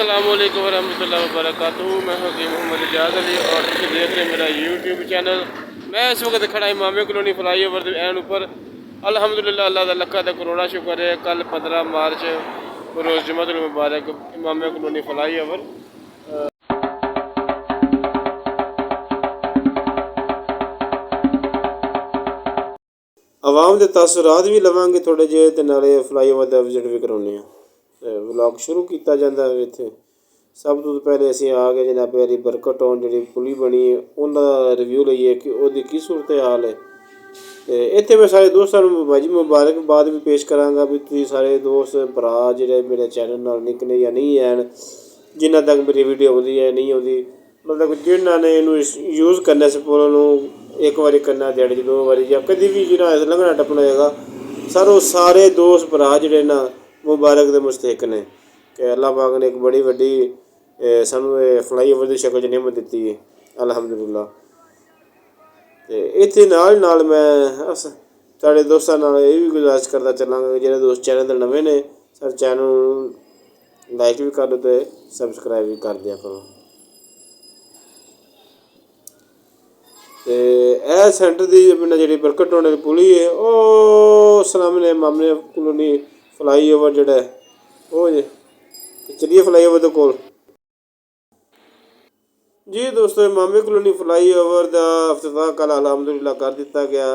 अस्सलामुअलैकुम वरहमतुल्लाहि वबरकातुहू। मैं हकीम मोहम्मद इजाज़ अली और तुम देख रहे मेरा यूट्यूब चैनल। मैं इस वक्त खड़ा इमाम कॉलोनी फ्लाई ओवर एन ऊपर। अल्हम्दुलिल्लाह अल्लाह दा लक्का दा करोड़ा शुक्र है। कल 15 मार्च रोज़ जुम्मतुल मुबारक इमाम कॉलोनी फ्लाई ओवर आवाम के तासुरात भी लवांगे थोड़े जे ते नाले फ्लाई ओवर का विजिट भी कराने व्लॉग शुरू किया जाता है। इत्थे सब तो पहले असीं आ गए जनाब अली बरकत टाउन जी पुली बनी है उन्होंने रिव्यू लीए कि वो की सूरत हाल है। तो इत्थे मैं सारे दोस्तों भाजी मुबारकबाद भी पेश कराँगा भी तुसीं सारे दोस्त भरा जिहड़े मेरे चैनल नाल निकले या नहीं हैं, जिन्ना तक मेरी वीडियो आउंदी है नहीं आउंदी, मतलब जिन्होंने इनू यूज़ करने से पूरा एक बारी करना दिहाड़ी च 2 बारी या कभी भी जिन्हें लंघना टप्पना होएगा सर वो सारे दोस्त भरा जिहड़े ना मुबारक दे मुस्तहिक ने कि अल्लाह पाक ने एक बड़ी वड्डी सानू फ्लाई ओवर की शक्ल च नेमत दी है अल्हम्दुलिल्लाह। तो इत्थे नाल मैं साढ़े दोस्तों नाल ये भी गुजारिश करता चलांगा कि जेह्ड़े दोस्त चैनल दे नवें ने साढ़े चैनल लाइक भी कर दो तो सबसक्राइब भी कर दिया करो। तो यह सेंटर की अपना जी बरकत टाउन की पुली है वो सामने मामले कॉलोनी फ्लाई ओवर जोड़ा है वो जे चलिए फ्लाई ओवर के कोल जी दोस्तों मामे कॉलोनी फ्लाई ओवर का अफ्ताह कल अलहमदुलिल्लाह कर दिता गया।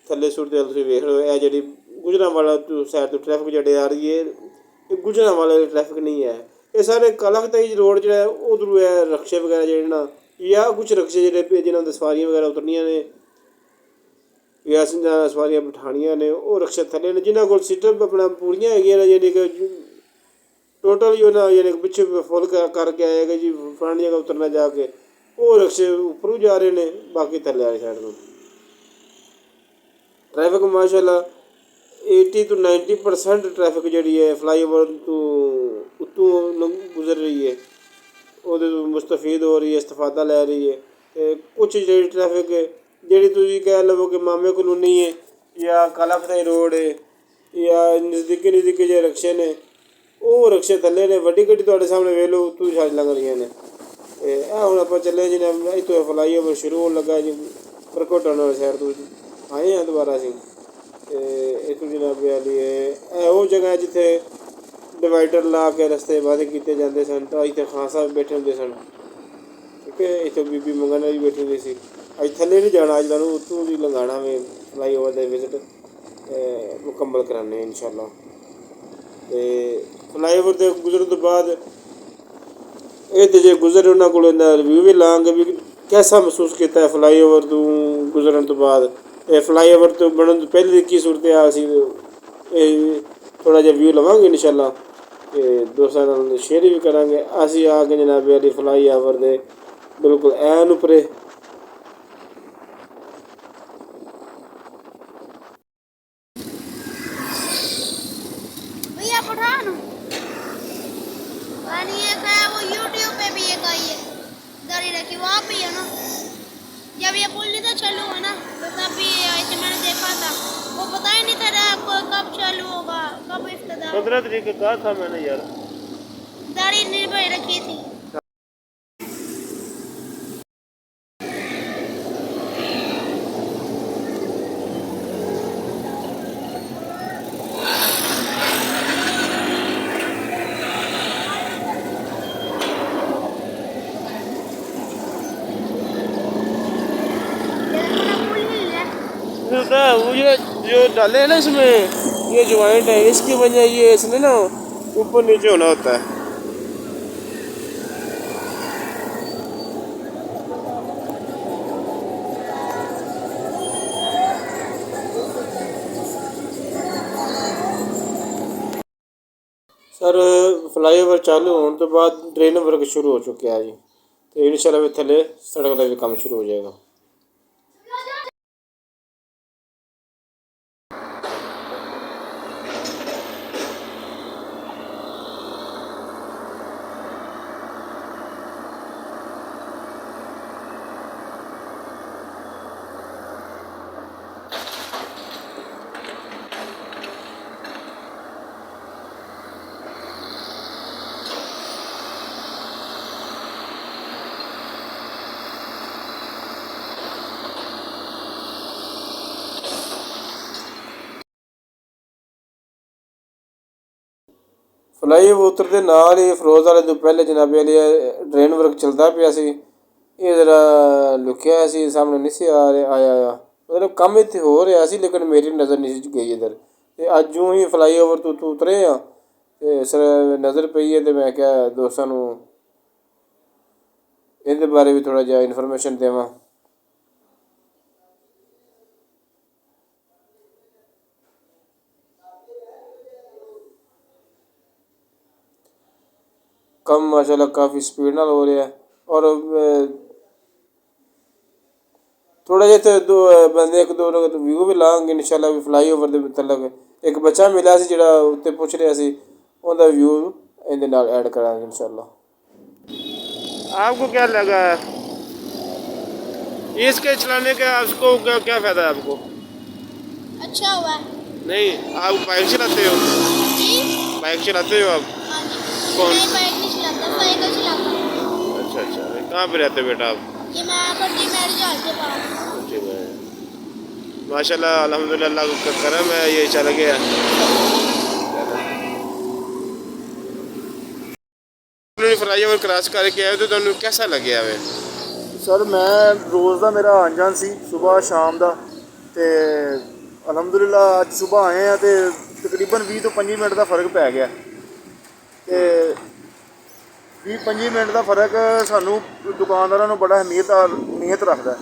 थले सुटते तुम वेख लो यह जी गुजरांवाला साइड तो ट्रैफिक जी आ रही है ये गुजरांवाला ट्रैफिक नहीं है। ये सारे कलाकताई रोड जो है उधरों है रक्शे वगैरह जो ना या कुछ रक्शे जो जिन्होंने सवारियां वगैरह उतरनियां ने या सवारियां बिठानियां ने वो रक्शे थले ने जिन्होंने को सीटां अपना पूरियां हैगियां ने यानी कि टोटल जो ना यानी पिछे फुल करके आएगा जी फलानी जगह उतरना जाके वो रक्शे उपरों जा रहे हैं बाकी थले वाली साइड में ट्रैफिक माशाल्लाह 80 to 90% ट्रैफिक जी है फ्लाई ओवर तो उत्तों गुजर रही है वो मुस्तफीद हो रही है इस्तेफादा लै रही है। तो कुछ जी ट्रैफिक जी तुम कह लो कि मामे कॉलोनी है या कलाकताई रोड है या नज़दीकी जो रक्शे ने वो रक्शे थले ने वड्डी गड्डी तुहाडे सामने वेख लो उत्तों छड़ लंघ रही ने। हुण आपां चले जी इत्थों फ्लाई ओवर शुरू होने लगा जी बरकत टाउन वाली साइड तो आए हैं दोबारा असीं इत्थों जनाब अली वो जगह है जिथे डिवाइडर ला के रस्ते बंद किए जाते सन तो इत्थे खान साहब बैठे होंदे सन ठीक है। इत्थे बीबी मंगन भी बैठी होंदी सी अज थले नहीं जाना अज तुहानूं उत्तों भी लंघाना में फ्लाई ओवर दे विजिट मुकम्मल कराने इंशाअल्लाह। तो फ्लाई ओवर से गुजरन तो बाद ये तो जो गुजरे उन्होंने को रिव्यू भी लाँगे भी कैसा महसूस किया है फ्लाई ओवर तो गुजरन तो बाद फ्लाई ओवर तो बनने तो पहले की सूरत हाल सी थोड़ा जहा व्यू लवांगे इंशाअल्लाह। तो दोस्तों नाल शेयर भी करांगे। असीं आ गए जनाब अली फ्लाई ओवर दे बिल्कुल ऐन उपरे जब ये पुल नहीं था चालू हुआ ना तो तब भी ऐसे मैंने देखा था वो पता ही नहीं था कब चालू होगा कब इफ्तिताह 15 तरीक का कहा था मैंने यार दाढ़ी नहीं भाई रखी थी। वो ये जो डाले हैं ना इसमें ये ज्वाइंट है इसकी वजह ये इसमें ना ऊपर नीचे होना होता है। सर फ्लाई ओवर चालू होने तो बाद ड्रेन वर्क शुरू हो चुके हैं जी तो इंशाल्लाह थले सड़क का भी काम शुरू हो जाएगा। ਫਲਾਈਓਵਰ ਉਤਰਦੇ ਨਾਲ ਹੀ ਫਿਰੋਜ਼ ਵਾਲੇ ਤੋਂ ਪਹਿਲੇ ਜਨਾਬੇ ਵਾਲੀ ਡਰੇਨ ਵਰਕ ਚੱਲਦਾ ਪਿਆ ਸੀ। ਇਹ ਜ਼ਰਾ ਲੁਕਿਆ ਹੋਇਆ ਸੀ, ਸਾਹਮਣੇ ਨਹੀਂ ਸੀ ਆਇਆ ਮਤਲਬ ਕੰਮ ਇੱਥੇ ਹੋ ਰਿਹਾ ਸੀ, ਲੇਕਿਨ ਮੇਰੀ ਨਜ਼ਰ ਨਹੀਂ ਸੀ ਗਈ ਇੱਧਰ। ਅਤੇ ਅੱਜ ਊਂ ਹੀ ਫਲਾਈਓਵਰ ਤੋਂ ਉਤਰੇ ਹਾਂ ਅਤੇ ਸਰ ਨਜ਼ਰ ਪਈ ਹੈ, ਅਤੇ ਮੈਂ ਕਿਹਾ ਦੋਸਤਾਂ ਨੂੰ ਇਹਦੇ ਬਾਰੇ ਵੀ ਥੋੜ੍ਹਾ ਜਿਹਾ ਇਨਫੋਰਮੇਸ਼ਨ ਦੇਵਾਂ। ਕੰਮ ਮਾਸ਼ਾਅੱਲਾ ਕਾਫੀ ਸਪੀਡ ਨਾਲ ਹੋ ਰਿਹਾ ਔਰ ਥੋੜ੍ਹਾ ਜਿਹਾ ਇੱਥੇ ਬੰਦੇ ਇੱਕ ਦੋ ਰਿਵਿਊ ਵੀ ਲਾਂਗੇ ਇਨਸ਼ਾਅੱਲਾ ਵੀ ਫਲਾਈਓਵਰ ਦੇ ਮਤਲਬ। ਇੱਕ ਬੱਚਾ ਮਿਲਿਆ ਸੀ ਜਿਹੜਾ ਉੱਤੇ ਪੁੱਛ ਰਿਹਾ ਸੀ, ਉਹਦਾ ਵਿਊ ਇਹਦੇ ਨਾਲ ऐड कराएंगे इंशाल्लाह। आपको क्या लगा इसके चलाने का, आपको क्या क्या फ़ायदा है आपको? अच्छा हुआ है। नहीं, आप बाइक चलाते हो? जी बाइक चलाते हो आप? हाँ जी। कौन? नहीं बाइक नहीं चलाता, साइकिल चलाता हूँ। अच्छा अच्छा, कहाँ पे रहते हो बेटा आप? ये मैं बड़ी मेरी जाल के पास। ठीक है माशाल्लाह, अल्हम्दुलिल्लाह, अल्लाह का करम है, ये चल गया। ਫਲਾਈਓਵਰ ਕ੍ਰਾਸ ਕਰਕੇ ਆਏ ਤੇ ਤੁਹਾਨੂੰ ਕਿਹਦਾ ਲੱਗਿਆ ਵੇ? ਸਰ ਮੈਂ ਰੋਜ਼ ਦਾ ਮੇਰਾ ਆਉਣ ਜਾਣ ਸੀ ਸਵੇਰ ਸ਼ਾਮ ਦਾ, ਤੇ ਅਲਹਮਦੁਲਿਲਾ ਅੱਜ ਸਵੇਰ ਆਏ ਆ ਤੇ ਤਕਰੀਬਨ 20 ਤੋਂ 25 ਮਿੰਟ ਦਾ ਫਰਕ ਪੈ ਗਿਆ। ਤੇ 20-25 ਮਿੰਟ ਦਾ ਫਰਕ ਸਾਨੂੰ ਦੁਕਾਨਦਾਰਾਂ ਨੂੰ ਬੜਾ ਅਹਿਮੀਅਤ ਰੱਖਦਾ।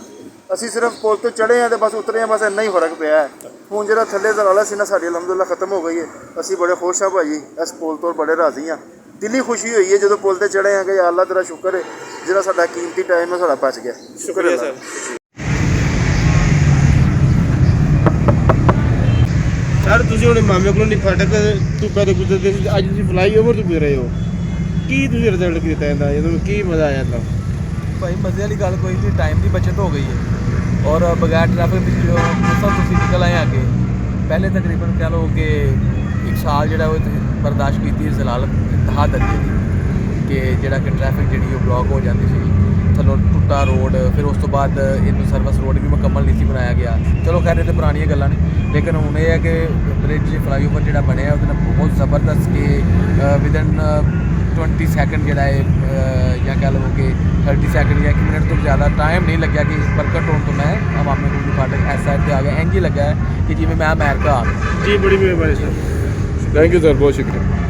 ਅਸੀਂ ਸਿਰਫ ਪੁਲ ਤੋਂ ਚੜ੍ਹੇ ਆ ਤੇ ਬਸ ਉਤਰੇ ਆ, ਬਸ ਇੰਨਾ ਹੀ ਫਰਕ ਪਿਆ ਹੈ। ਹੁਣ ਜਿਹੜਾ ਥੱਲੇ ਦਰਾਲਾ ਸੀ ਨਾ ਸਾਡੀ ਅਲਹਮਦੁਲਿਲਾ ਖਤਮ ਹੋ ਗਈ ਹੈ। ਅਸੀਂ ਬੜੇ ਖੁਸ਼ ਹਾਂ ਭਾਜੀ, ਇਸ ਪੁਲ ਤੋਂ ਬੜੇ ਰਾਜ਼ੀ ਹਾਂ। ਦਿਲੀ ਖੁਸ਼ੀ ਹੋਈ ਹੈ ਜਦੋਂ ਪੁਲ ਤੇ ਚੜ੍ਹੇ ਆ ਕਿ ਯਾ ਅੱਲਾ ਤੇਰਾ ਸ਼ੁਕਰ ਹੈ ਜਿਹੜਾ ਸਾਡਾ ਕੀਮਤੀ ਟਾਈਮ ਹੈ ਸਾਡਾ ਬਚ ਗਿਆ। ਸ਼ੁਕਰੀਆ ਸਰ। ਸਰ ਤੁਸੀਂ ਹੁਣ ਮਾਮੇ ਕੋਲੋਂ ਨਹੀਂ ਫਾਟਕ ਤੋਂ ਪਹਿਲੇ ਗੁਜ਼ਰਦੇ ਸੀ, ਅੱਜ ਤੁਸੀਂ ਫਲਾਈਓਵਰ ਤੋਂ ਗੁਜ਼ਰੇ ਹੋ, ਕੀ ਤੁਸੀਂ ਰਿਜ਼ਲਟ ਕੀਤਾ ਇਹਦਾ, ਤੁਹਾਨੂੰ ਕੀ ਮਜ਼ਾ ਆਇਆ ਤਾਂ? ਭਾਈ ਮਜ਼ੇ ਵਾਲੀ ਗੱਲ ਕੋਈ ਨਹੀਂ, ਟਾਈਮ ਦੀ ਬਚਤ ਹੋ ਗਈ ਹੈ ਔਰ ਬਗੈਰ ਟ੍ਰੈਫਿਕ ਵਿੱਚ ਜੋ ਤੁਸੀਂ ਨਿਕਲ ਆਏ ਅੱਗੇ। ਪਹਿਲੇ ਤਕਰੀਬਨ ਕਹਿ ਲਓ ਕਿ 1 ਸਾਲ ਜਿਹੜਾ ਉਹ ਬਰਦਾਸ਼ਤ ਕੀਤੀ ਜ਼ਲਾਲਤ ਇੰਤਹਾ ਦਰਜੇ ਦੀ, ਕਿ ਜਿਹੜਾ ਕਿ ਟ੍ਰੈਫਿਕ ਜਿਹੜੀ ਉਹ ਬਲੌਕ ਹੋ ਜਾਂਦੀ ਸੀ, ਥੱਲੋਂ ਟੁੱਟਾ ਰੋਡ, ਫਿਰ ਉਸ ਤੋਂ ਬਾਅਦ ਇਹਨੂੰ ਸਰਵਿਸ ਰੋਡ ਵੀ ਮੁਕੰਮਲ ਨਹੀਂ ਸੀ ਬਣਾਇਆ ਗਿਆ। ਚਲੋ ਖੈਰ ਇਹ ਤਾਂ ਪੁਰਾਣੀਆਂ ਗੱਲਾਂ ਨੇ, ਲੇਕਿਨ ਹੁਣ ਇਹ ਹੈ ਕਿ ਬ੍ਰਿਜ ਫਲਾਈਓਵਰ ਜਿਹੜਾ ਬਣਿਆ ਉਹਦੇ ਨਾਲ ਬਹੁਤ ਜ਼ਬਰਦਸਤ ਕਿ ਵਿਦਨ 20 ਸੈਕਿੰਡ ਜਿਹੜਾ ਹੈ ਜਾਂ ਕਹਿ ਲਓ ਕਿ 30 ਸੈਕਿੰਡ ਜਾਂ 1 ਮਿੰਟ ਤੋਂ ਜ਼ਿਆਦਾ ਟਾਈਮ ਨਹੀਂ ਲੱਗਿਆ ਕਿ ਪ੍ਰਕਟ ਹੋਣ ਤੋਂ ਮੈਂ ਅਵਾਮੀ ਰੂਲ ਫਾਟਕ ਇਸ ਸਾਈਡ 'ਤੇ ਆ ਗਿਆ। ਇੰਝ ਹੀ ਲੱਗਾ ਕਿ ਜਿਵੇਂ ਮੈਂ ਅਮਰੀਕਾ ਆ ਗਿਆ। ਜੀ ਬੜੀ ਮਿਹਰਬਾਨੀ ਸਰ, ਥੈਂਕ ਯੂ ਸਰ, ਬਹੁਤ ਸ਼ੁਕਰੀਆ।